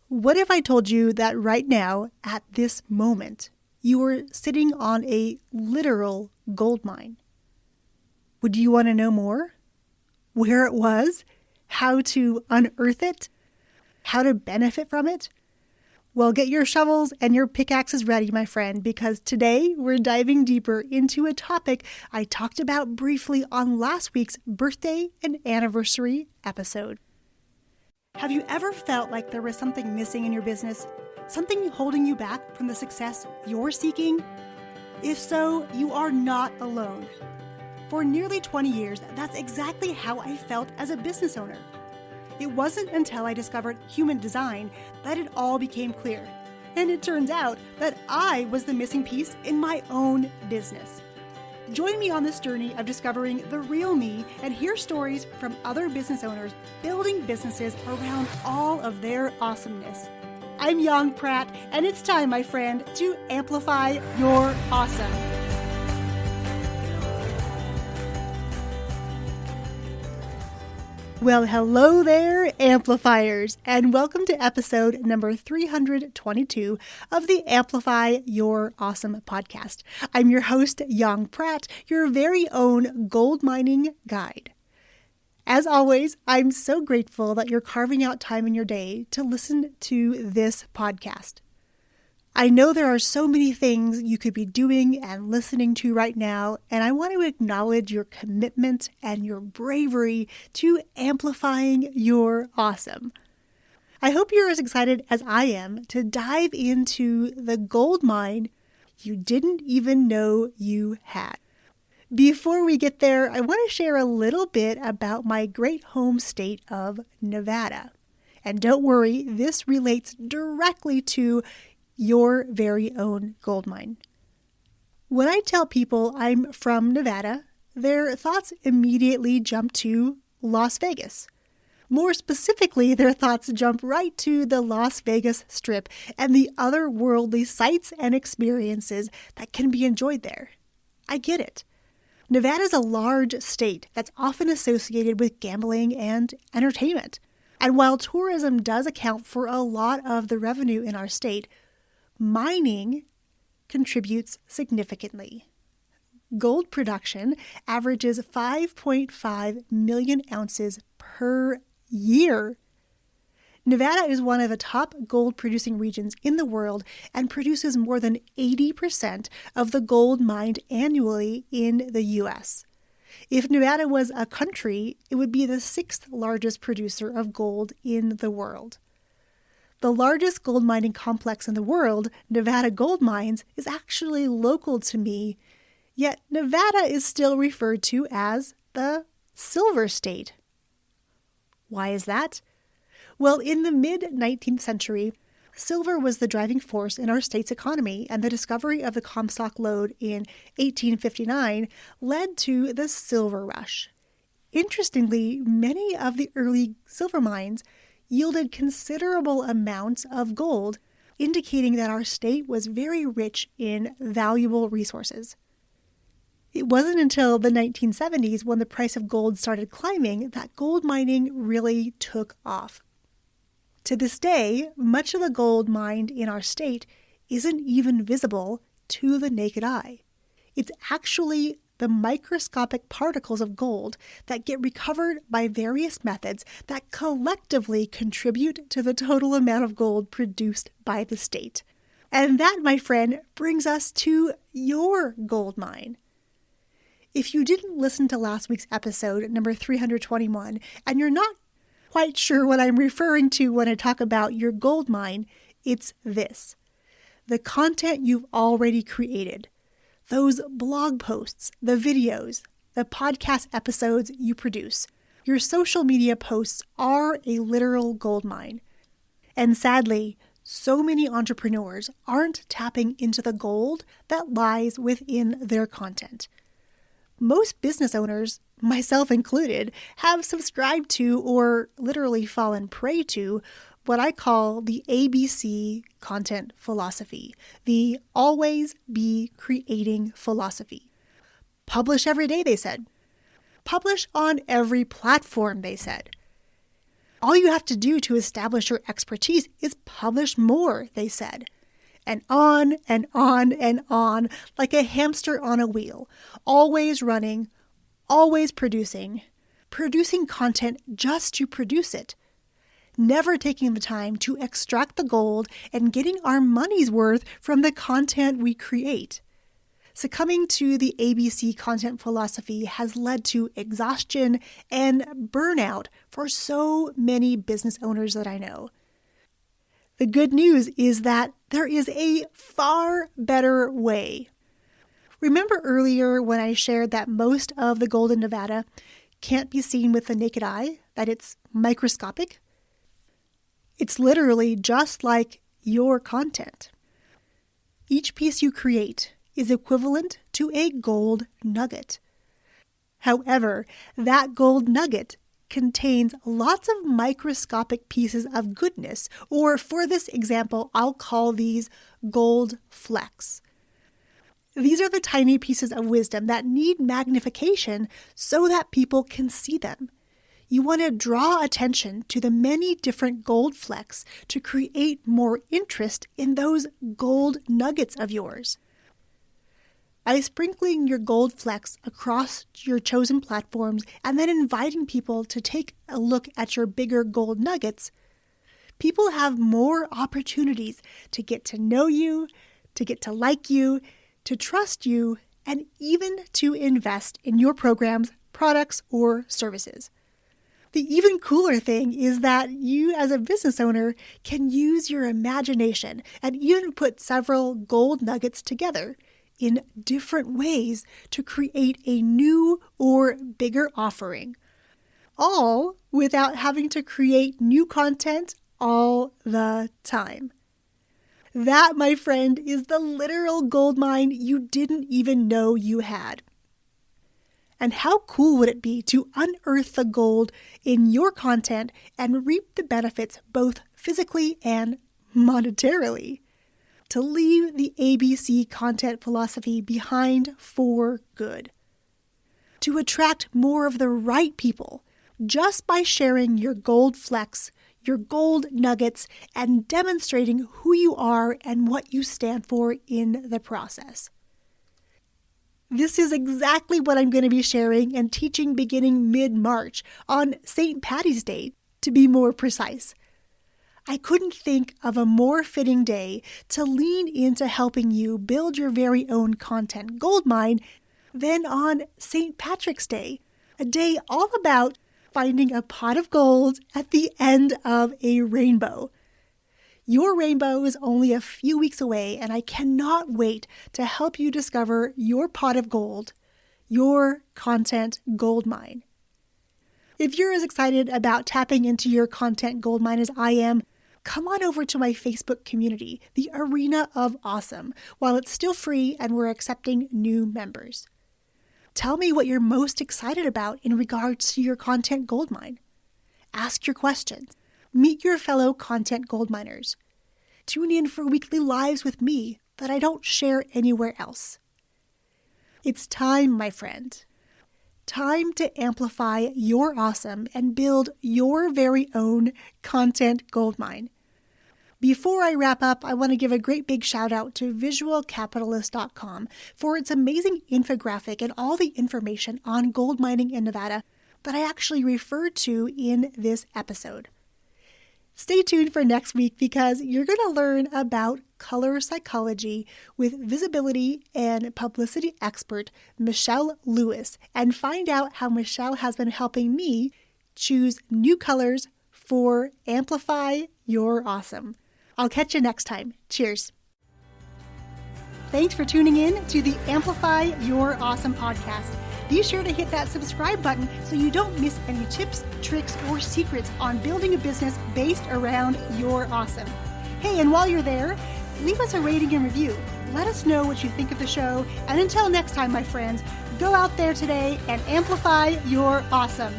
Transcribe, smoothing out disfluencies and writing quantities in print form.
What if I told you that right now, at this moment, you were sitting on a literal gold mine? Would you want to know more? Where it was? How to unearth it? How to benefit from it? Well, get your shovels and your pickaxes ready, my friend, because today we're diving deeper into a topic I talked about briefly on last week's birthday and anniversary episode. Have you ever felt like there was something missing in your business? Something holding you back from the success you're seeking? If so, you are not alone. For nearly 20 years, that's exactly how I felt as a business owner. It wasn't until I discovered human design that it all became clear. And it turns out that I was the missing piece in my own business. Join me on this journey of discovering the real me and hear stories from other business owners building businesses around all of their awesomeness. I'm Yong, Pratt, and it's time, my friend, to amplify your awesome. Well, hello there, amplifiers, and welcome to episode number 322 of the Amplify Your Awesome podcast. I'm your host, Yong Pratt, your very own gold mining guide. As always, I'm so grateful that you're carving out time in your day to listen to this podcast. I know there are so many things you could be doing and listening to right now, and I want to acknowledge your commitment and your bravery to amplifying your awesome. I hope you're as excited as I am to dive into the gold mine you didn't even know you had. Before we get there, I want to share a little bit about my great home state of Nevada. And don't worry, this relates directly to your very own gold mine. When I tell people I'm from Nevada, their thoughts immediately jump to Las Vegas. More specifically, their thoughts jump right to the Las Vegas Strip and the otherworldly sights and experiences that can be enjoyed there. I get it. Nevada is a large state that's often associated with gambling and entertainment. And while tourism does account for a lot of the revenue in our state, mining contributes significantly. Gold production averages 5.5 million ounces per year. Nevada is one of the top gold producing regions in the world and produces more than 80% of the gold mined annually in the U.S. If Nevada was a country, it would be the sixth largest producer of gold in the world. The largest gold mining complex in the world, Nevada Gold Mines, is actually local to me, yet Nevada is still referred to as the Silver State. Why is that? Well, in the mid-19th century, silver was the driving force in our state's economy, and the discovery of the Comstock lode in 1859 led to the Silver Rush. Interestingly, many of the early silver mines yielded considerable amounts of gold, indicating that our state was very rich in valuable resources. It wasn't until the 1970s, when the price of gold started climbing, that gold mining really took off. To this day, much of the gold mined in our state isn't even visible to the naked eye. It's actually the microscopic particles of gold that get recovered by various methods that collectively contribute to the total amount of gold produced by the state. And that, my friend, brings us to your gold mine. If you didn't listen to last week's episode, number 321, and you're not quite sure what I'm referring to when I talk about your gold mine, it's this: the content you've already created. Those blog posts, the videos, the podcast episodes you produce. Your social media posts are a literal gold mine. And sadly, so many entrepreneurs aren't tapping into the gold that lies within their content. Most business owners, myself included, have subscribed to or literally fallen prey to what I call the ABC content philosophy, the always be creating philosophy. Publish every day, they said. Publish on every platform, they said. All you have to do to establish your expertise is publish more, they said. And on and on and on, like a hamster on a wheel, always running, always producing content just to produce it, never taking the time to extract the gold and getting our money's worth from the content we create. Succumbing to the ABC content philosophy has led to exhaustion and burnout for so many business owners that I know. The good news is that there is a far better way. Remember earlier when I shared that most of the gold in Nevada can't be seen with the naked eye, that it's microscopic? It's literally just like your content. Each piece you create is equivalent to a gold nugget. However, that gold nugget contains lots of microscopic pieces of goodness, or for this example, I'll call these gold flecks. These are the tiny pieces of wisdom that need magnification so that people can see them. You want to draw attention to the many different gold flecks to create more interest in those gold nuggets of yours. By sprinkling your gold flecks across your chosen platforms and then inviting people to take a look at your bigger gold nuggets, people have more opportunities to get to know you, to get to like you, to trust you, and even to invest in your programs, products, or services. The even cooler thing is that you as a business owner can use your imagination and even put several gold nuggets together in different ways to create a new or bigger offering, all without having to create new content all the time. That, my friend, is the literal gold mine you didn't even know you had. And how cool would it be to unearth the gold in your content and reap the benefits both physically and monetarily? To leave the ABC content philosophy behind for good. To attract more of the right people just by sharing your gold flecks, your gold nuggets, and demonstrating who you are and what you stand for in the process. This is exactly what I'm going to be sharing and teaching beginning mid-March on St. Paddy's Day, to be more precise. I couldn't think of a more fitting day to lean into helping you build your very own content goldmine than on St. Patrick's Day, a day all about finding a pot of gold at the end of a rainbow. Your rainbow is only a few weeks away, and I cannot wait to help you discover your pot of gold, your content goldmine. If you're as excited about tapping into your content goldmine as I am, come on over to my Facebook community, the Arena of Awesome, while it's still free and we're accepting new members. Tell me what you're most excited about in regards to your content goldmine. Ask your questions. Meet your fellow content goldminers. Tune in for weekly lives with me that I don't share anywhere else. It's time, my friend. Time to amplify your awesome and build your very own content goldmine. Before I wrap up, I want to give a great big shout out to visualcapitalist.com for its amazing infographic and all the information on gold mining in Nevada that I actually referred to in this episode. Stay tuned for next week because you're going to learn about color psychology with visibility and publicity expert Michelle Lewis and find out how Michelle has been helping me choose new colors for Amplify Your Awesome. I'll catch you next time. Cheers. Thanks for tuning in to the Amplify Your Awesome podcast. Be sure to hit that subscribe button so you don't miss any tips, tricks, or secrets on building a business based around your awesome. Hey, and while you're there, leave us a rating and review. Let us know what you think of the show. And until next time, my friends, go out there today and amplify your awesome.